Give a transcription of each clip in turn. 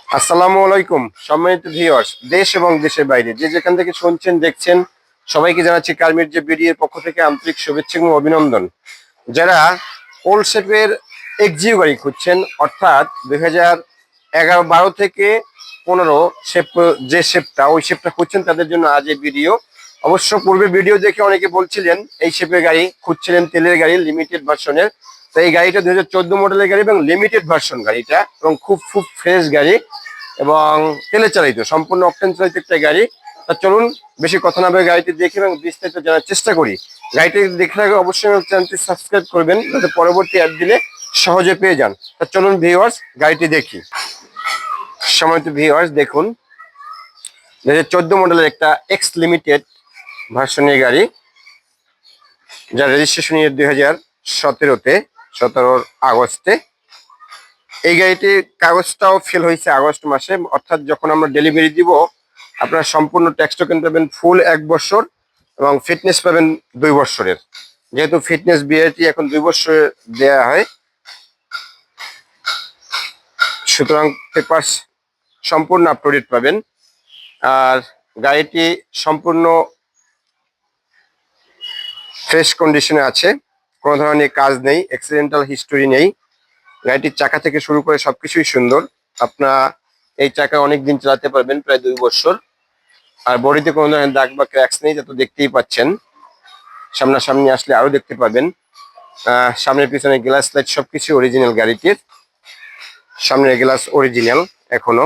আসসালামু আলাইকুম সম্মানিত ভিউয়ার্স, দেশ এবং দেশের বাইরে যে যেখান থেকে শুনছেন দেখছেন সবাইকে জানাচ্ছি কার্মির যে বিডিএর পক্ষ থেকে আন্তরিক শুভেচ্ছা এবং অভিনন্দন। যারা ওল্ড শেপের এক্সিউ গাড়ি খুঁজছেন, অর্থাৎ 2011-12 থেকে 15 শেপ, যে শেপটা ওই শেপটা খুঁজছেন তাদের জন্য আজ এই ভিডিও। অবশ্য পূর্বে ভিডিও দেখে অনেকে বলছিলেন এই শেপের গাড়ি খুঁজছিলেন, তেলের গাড়ি লিমিটেড ভার্সনের। তো এই গাড়িটা 2014 মডেলের গাড়ি এবং লিমিটেড ভার্সন গাড়িটা, এবং খুব খুব ফ্রেশ গাড়ি এবং তেলে চালিত, সম্পূর্ণ অকটেন চালিত একটা গাড়ি। তা চলুন বেশি কথা না বলে গাড়িটি দেখি এবং বিস্তারিত জানার চেষ্টা করি। গাড়িটি দেখে আগে অবশ্যই আমার চ্যানেলটি সাবস্ক্রাইব করবেন যাতে পরবর্তী অ্যাড দিলে সহজে পেয়ে যান। তা চলুন ভিউয়ার্স গাড়িটি দেখি। সম্মানিত ভিউয়ার্স দেখুন, 2014 মডেলের একটা এক্স লিমিটেড ভার্সনের গাড়ি, যার রেজিস্ট্রেশন ইয়ার 2017-তে, 17 আগস্টে। এই গাড়িটির কাগজটাও ফেল হয়েছে আগস্ট মাসে, অর্থাৎ যখন আমরা ডেলিভারি দিব আপনারা সম্পূর্ণ ট্যাক্স টোকেন পাবেন ফুল 1 বছর এবং ফিটনেস পাবেন 2 বছরের। যেহেতু ফিটনেস বিআরটি এখন 2 বছরে দেয়া হয়, সুতরাং পেপারস সম্পূর্ণ আপ টু ডেট পাবেন। আর গাড়িটি সম্পূর্ণ ফ্রেশ কন্ডিশনে আছে, কোনো ধরনের কাজ নেই, অ্যাক্সিডেন্টাল হিস্টোরি নেই। গাড়িটির চাকা থেকে শুরু করে সবকিছুই সুন্দর। আপনার এই চাকা অনেক দিন চালাতে পারবেন, প্রায় 2 বছর। আর বডিতে কোনো ধরনের দাগ বা ক্র্যাক্স নেই, যা তো দেখতেই পাচ্ছেন। সামনাসামনি আসলে আরো দেখতে পাবেন। সামনের পিছনে গ্লাস লাইট সবকিছু অরিজিনাল গাড়িটির। সামনের গ্লাস অরিজিনাল এখনো,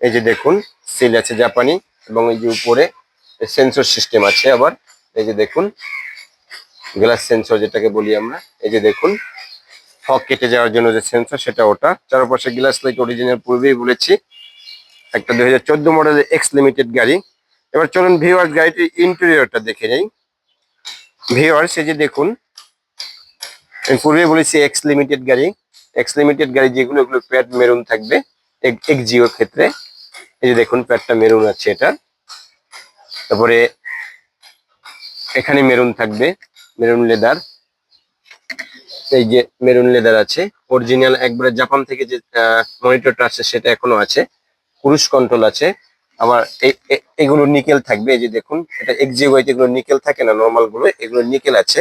এই যে দেখুন সিল আছে জাপানি, এবং এই যে উপরে সেন্সর সিস্টেম আছে। আবার এই যে দেখুন গ্লাস সেন্সর যেটাকে বলি আমরা, এই যে দেখুন ফগ কেটে যাওয়ার জন্য যে সেন্সর সেটা ওটা। চারপাশে গ্লাস লাইট অরিজিনাল, পূর্বেই বলেছি একটা 2014 মডেলের এক্স লিমিটেড গাড়ি। এবার চলুন ভিউয়ার্স গাড়িটির ইন্টেরিয়রটা দেখে নেই। ভিউয়ার্স এই যে দেখুন, আমি পূর্বে বলেছি এক্স লিমিটেড গাড়ি। এক্স লিমিটেড গাড়ি যেগুলো, এগুলো প্যাড মেরুন থাকবে এক্সিওর ক্ষেত্রে। এই যে দেখুন প্যাডটা মেরুন আছে এটা। তারপরে এখানে মেরুন থাকবে, মেরুন লেদার। এই যে মেরুন লেদার আছে অরিজিনাল, একবারে জাপান থেকে যে মনিটরটা আছে সেটা এখনো আছে। ক্রুজ কন্ট্রোল আছে। আবার এগুলো নিকেল থাকবে, এই যে দেখুন এটা এক্সিও গাড়িতে এগুলো নিকেল থাকে না, নর্মাল গুলো এগুলো নিকেল আছে।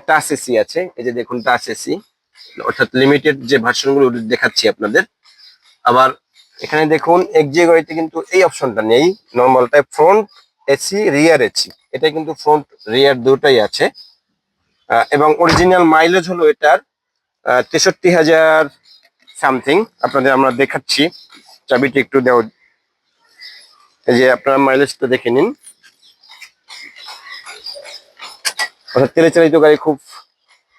টাচ এসি আছে, এই যে দেখুন টাচ এসি, অর্থাৎ লিমিটেড যে ভার্সন গুলো দেখাচ্ছি আপনাদের। আবার এখানে দেখুন এক্সিও গাড়িতে কিন্তু এই অপশনটা নেই, নর্মালটায় ফ্রন্ট এসি রিয়ার এসি, এটা কিন্তু ফ্রন্ট রিয়ার দুটাই আছে। এবং অরিজিনাল মাইলেজ হলো এটার 63,000 সামথিং। আপনাদের আমরা দেখাচ্ছি, চাবিটি একটু দেও, এই যে আপনারা মাইলেজটা দেখে নিন। অর্থাৎ তেলে চালিত গাড়ি খুব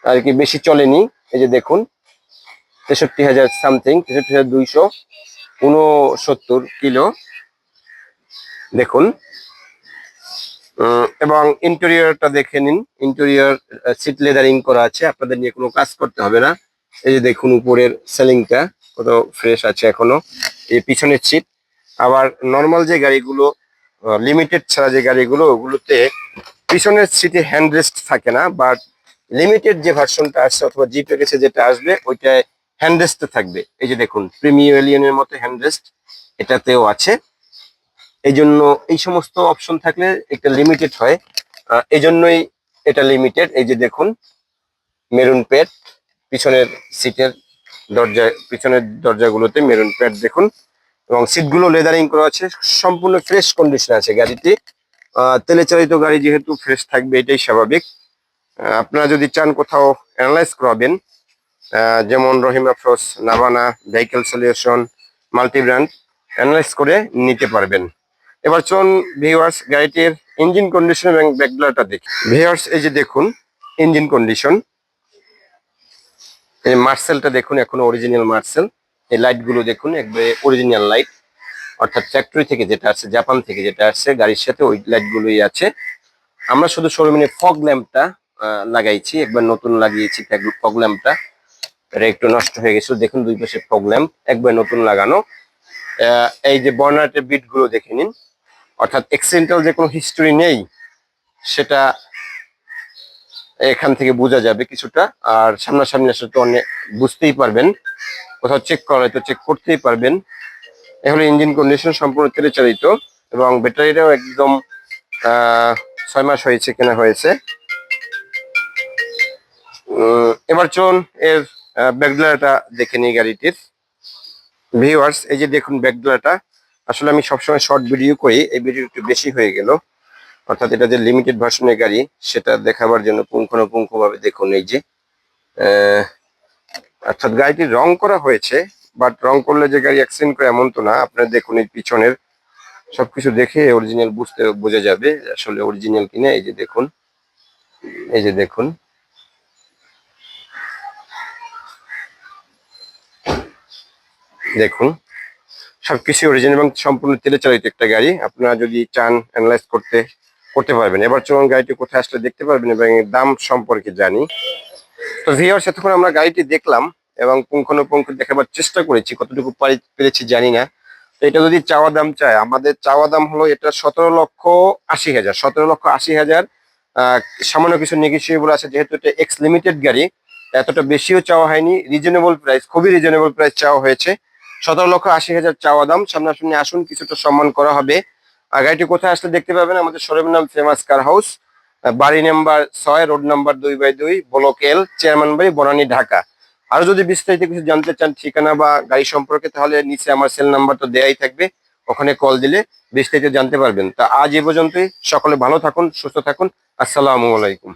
আর কি বেশি চলেনি। এই যে দেখুন 63,000 সামথিং, 63,269 কিলো দেখুন। এবং ইন্টেরিয়রটা দেখে নিন, ইন্টেরিয়র সিট লেদারিং করা আছে, আপনাদের নিয়ে কোনো কাজ করতে হবে না। এই যে দেখুন উপরের সেলিংটা কত ফ্রেশ আছে এখনো। এই পিছনের সিট। আবার নর্মাল যে গাড়িগুলো, লিমিটেড ছাড়া যে গাড়িগুলো, ওগুলোতে পিছনের সিটে হ্যান্ড রেস্ট থাকে না, বাট লিমিটেড যে ভার্সনটা আসছে অথবা জি প্যাকেজে যেটা আসবে ওইটায় হ্যান্ড রেস্ট থাকবে। এই যে দেখুন প্রিমিয়াম এলিয়নের মতো হ্যান্ড রেস্ট এটাতেও আছে। এই জন্য এই সমস্ত অপশন থাকলে একটা লিমিটেড হয়, এই জন্যই এটা লিমিটেড। এই যে দেখুন মেরুন প্যাড পিছনের সিটের দরজায়, পিছনের দরজাগুলোতে মেরুন প্যাড দেখুন। এবং সিটগুলো লেদারিং করা আছে, সম্পূর্ণ ফ্রেশ কন্ডিশন আছে গাড়িটি। তেলে চালিত গাড়ি যেহেতু ফ্রেশ থাকবে এটাই স্বাভাবিক। আপনারা যদি চান কোথাও অ্যানালাইজ করাবেন, যেমন Rahim Afroz, Navana, vehicle solution, multi brand, analyse করে নিতে পারবেন। এবার চলুন ভিউয়ার্স গাড়িটির ইঞ্জিন কন্ডিশন এবং ব্যাকগ্লারটা দেখি। ভিউয়ার্স এই যে দেখুন ইঞ্জিন কন্ডিশন, এই মার্সেলটা দেখুন এখনো অরিজিনাল মার্সেল। এই লাইটগুলো দেখুন একবারে অরিজিনাল লাইট, অর্থাৎ ফ্যাক্টরি থেকে যেটা আছে, জাপান থেকে যেটা আসছে গাড়ির সাথে ওই লাইটগুলোই আছে। আমরা শুধু শোরুমে ফগ ল্যাম্পটা লাগাইছি, একবার নতুন লাগিয়েছি ফগ ল্যাম্পটা, এটা একটু নষ্ট হয়ে গেছিল। দেখুন দুই পাশে ফগ ল্যাম্প একবার নতুন লাগানো। এই যে বর্নাটের বিট গুলো দেখে নিন, অর্থাৎ অ্যাক্সিডেন্টাল যে কোনো হিস্টোরি নেই সেটা এখান থেকে বোঝা যাবে কিছুটা। আর সামনাসামনি আসলে তো অনেক বুঝতেই পারবেন কোথাও চেক করা তো চেক করতেই পারবেন। এ হলো ইঞ্জিন কন্ডিশন, সম্পূর্ণ তেলে চালিত এবং ব্যাটারিটাও একদম 6 মাস হয়েছে কেনা হয়েছে। এবার চলুন এর ব্যাকডলাটা দেখে নিই গাড়িটির। ভিউয়ার্স, এই যে দেখুন ব্যাকডলাটা। আসলে আমি সবসময় শর্ট ভিডিও করি, এই ভিডিও একটু বেশি হয়ে গেল। অর্থাৎ এটা যে লিমিটেড ভার্সনের গাড়ি সেটা দেখাবার জন্য পুঙ্খানুপুঙ্খভাবে দেখুন। এই যে অর্থাৎ গাড়িটি রং করা হয়েছে, বাট রং করলে যে গাড়ি অ্যাক্সিডেন্ট করে এমন তো না। আপনারা দেখুন এই পিছনের সবকিছু দেখে অরিজিনাল বোঝা যাবে আসলে অরিজিনাল কিনা। এই যে দেখুন, এই যে দেখুন, দেখুন সবকিছু অরিজিনাল এবং সম্পূর্ণ তেলে চালিত একটা গাড়ি। আপনারা যদি চান অ্যানালাইজ করতে পারবেন। এবার চলুন গাড়িটি কোথায় আসলে দেখতে পারবেন এবং এর দাম সম্পর্কে জানি। তো ভিউয়ার্স, এতক্ষণ আমরা গাড়িটি দেখলাম এবং পুঙ্খানুপুঙ্খ দেখাবার চেষ্টা করেছি, কতটুকু পেরেছি জানি না। তো এটা যদি চাওয়া দাম চায়, আমাদের চাওয়া দাম হলো এটা 17,80,000, 17,80,000। সামান্য কিছু নেগোসিয়েবল আছে, যেহেতু এটা এক্স লিমিটেড গাড়ি। এতটা বেশিও চাওয়া হয়নি, রিজনেবল প্রাইস, খুবই রিজনেবল প্রাইস চাওয়া হয়েছে। 17,80,000 চাওয়া দাম, সামনাসামনি আসুন, কিছুটা সম্মান করা হবে। আর গাড়িটি কোথায় আসলে দেখতে পাবেন, আমাদের শোরুমের নাম ফেমাস কার হাউস, বাড়ি নাম্বার 6, রোড নাম্বার 2/2, ব্লক এল, চেয়ারম্যান বাড়ি, বনানী, ঢাকা। আরো যদি বিস্তারিত কিছু জানতে চান ঠিকানা বা গাড়ি সম্পর্কে, তাহলে নিচে আমার সেল নাম্বার তো দেয়াই থাকবে, ওখানে কল দিলে বিস্তারিত জানতে পারবেন। তা আজ এ পর্যন্তই। সকলে ভালো থাকুন, সুস্থ থাকুন। আসসালামু আলাইকুম।